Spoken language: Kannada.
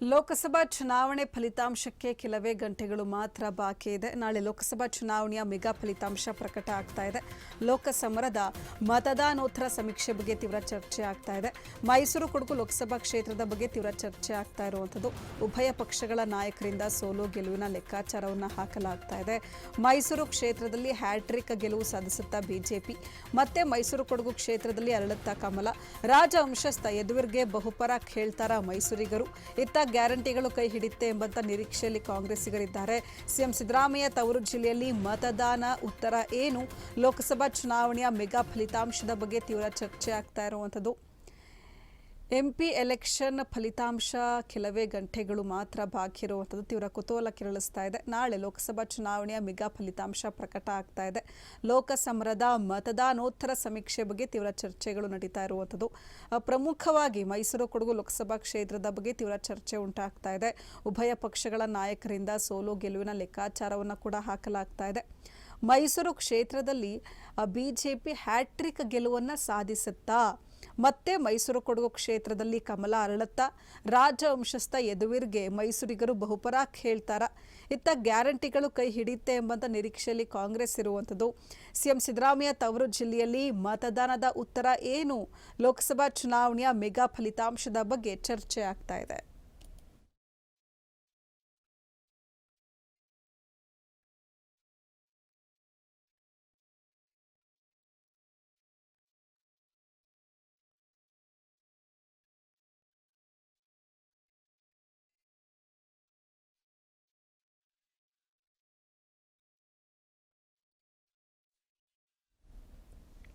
ಲೋಕಸಭಾ ಚುನಾವಣೆ ಫಲಿತಾಂಶಕ್ಕೆ ಕೆಲವೇ ಗಂಟೆಗಳು ಮಾತ್ರ ಬಾಕಿ ಇದೆ. ನಾಳೆ ಲೋಕಸಭಾ ಚುನಾವಣೆಯ ಮೆಗಾ ಫಲಿತಾಂಶ ಪ್ರಕಟ ಆಗ್ತಾ ಇದೆ. ಲೋಕಸಮರದ ಮತದಾನೋತ್ತರ ಸಮೀಕ್ಷೆ ಬಗ್ಗೆ ತೀವ್ರ ಚರ್ಚೆ ಆಗ್ತಾ ಇದೆ. ಮೈಸೂರು ಕೊಡಗು ಲೋಕಸಭಾ ಕ್ಷೇತ್ರದ ಬಗ್ಗೆ ತೀವ್ರ ಚರ್ಚೆ ಆಗ್ತಾ ಇರುವಂಥದ್ದು. ಉಭಯ ಪಕ್ಷಗಳ ನಾಯಕರಿಂದ ಸೋಲು ಗೆಲುವಿನ ಲೆಕ್ಕಾಚಾರವನ್ನು ಹಾಕಲಾಗ್ತಾ ಇದೆ. ಮೈಸೂರು ಕ್ಷೇತ್ರದಲ್ಲಿ ಹ್ಯಾಟ್ರಿಕ್ ಗೆಲುವು ಸಾಧಿಸುತ್ತಾ ಬಿಜೆಪಿ, ಮತ್ತೆ ಮೈಸೂರು ಕೊಡಗು ಕ್ಷೇತ್ರದಲ್ಲಿ ಅರಳುತ್ತಾ ಕಮಲ. ರಾಜವಂಶಸ್ಥ ಯದುವೀರ್ಗೆ ಬಹುಪರ ಕೇಳ್ತಾರ ಮೈಸೂರಿಗರು. ಇತ್ತ ಗ್ಯಾರಂಟಿಗಳು ಕೈ ಹಿಡಿಯುತ್ತೆ ಎಂಬಂತ ನಿರೀಕ್ಷೆಯಲ್ಲಿ ಕಾಂಗ್ರೆಸ್ಸಿಗರಿದ್ದಾರೆ. ಸಿಎಂ ಸಿದ್ದರಾಮಯ್ಯ ತವರು ಜಿಲ್ಲೆಯಲ್ಲಿ ಮತದಾನ ಉತ್ತರ ಏನು? ಲೋಕಸಭಾ ಚುನಾವಣೆಯ ಮೆಗಾ ಫಲಿತಾಂಶದ ಬಗ್ಗೆ ತೀವ್ರ ಚರ್ಚೆ ಆಗ್ತಾ ಇರುವಂಥದ್ದು. ಎಂಪಿ ಎಲೆಕ್ಷನ್ ಫಲಿತಾಂಶ ಕೆಲವೇ ಗಂಟೆಗಳು ಮಾತ್ರ ಬಾಕಿ ಇರುವಂಥದ್ದು ತೀವ್ರ ಕುತೂಹಲ ಕೆರಳಿಸ್ತಾ ಇದೆ. ನಾಳೆ ಲೋಕಸಭಾ ಚುನಾವಣೆಯ ಮೆಗಾ ಫಲಿತಾಂಶ ಪ್ರಕಟ ಆಗ್ತಾ ಇದೆ. ಲೋಕಸಮರದ ಮತದಾನೋತ್ತರ ಸಮೀಕ್ಷೆ ಬಗ್ಗೆ ತೀವ್ರ ಚರ್ಚೆಗಳು ನಡೀತಾ ಇರುವಂಥದ್ದು. ಪ್ರಮುಖವಾಗಿ ಮೈಸೂರು ಕೊಡಗು ಲೋಕಸಭಾ ಕ್ಷೇತ್ರದ ಬಗ್ಗೆ ತೀವ್ರ ಚರ್ಚೆ ಉಂಟಾಗ್ತಾ ಇದೆ. ಉಭಯ ಪಕ್ಷಗಳ ನಾಯಕರಿಂದ ಸೋಲು ಗೆಲುವಿನ ಲೆಕ್ಕಾಚಾರವನ್ನು ಕೂಡ ಹಾಕಲಾಗ್ತಾ ಇದೆ. ಮೈಸೂರು ಕ್ಷೇತ್ರದಲ್ಲಿ ಬಿಜೆಪಿ ಹ್ಯಾಟ್ರಿಕ್ ಗೆಲುವನ್ನು ಸಾಧಿಸುತ್ತಾ, ಮತ್ತೆ ಮೈಸೂರು ಕೊಡಗು ಕ್ಷೇತ್ರದಲ್ಲಿ ಕಮಲ ಅರಳುತ್ತಾ, ರಾಜವಂಶಸ್ಥ ಯದುವೀರ್ಗೆ ಮೈಸೂರಿಗರು ಬಹುಪರ ಹೇಳ್ತಾರ. ಇತ್ತ ಗ್ಯಾರಂಟಿಗಳು ಕೈ ಹಿಡಿಯುತ್ತೆ ಎಂಬಂತ ನಿರೀಕ್ಷೆಯಲ್ಲಿ ಕಾಂಗ್ರೆಸ್ ಇರುವಂಥದ್ದು. ಸಿಎಂ ಸಿದ್ದರಾಮಯ್ಯ ತವರು ಜಿಲ್ಲೆಯಲ್ಲಿ ಮತದಾನದ ಉತ್ತರ ಏನು? ಲೋಕಸಭಾ ಚುನಾವಣೆಯ ಮೆಗಾ ಫಲಿತಾಂಶದ ಬಗ್ಗೆ ಚರ್ಚೆ ಆಗ್ತಾ ಇದೆ.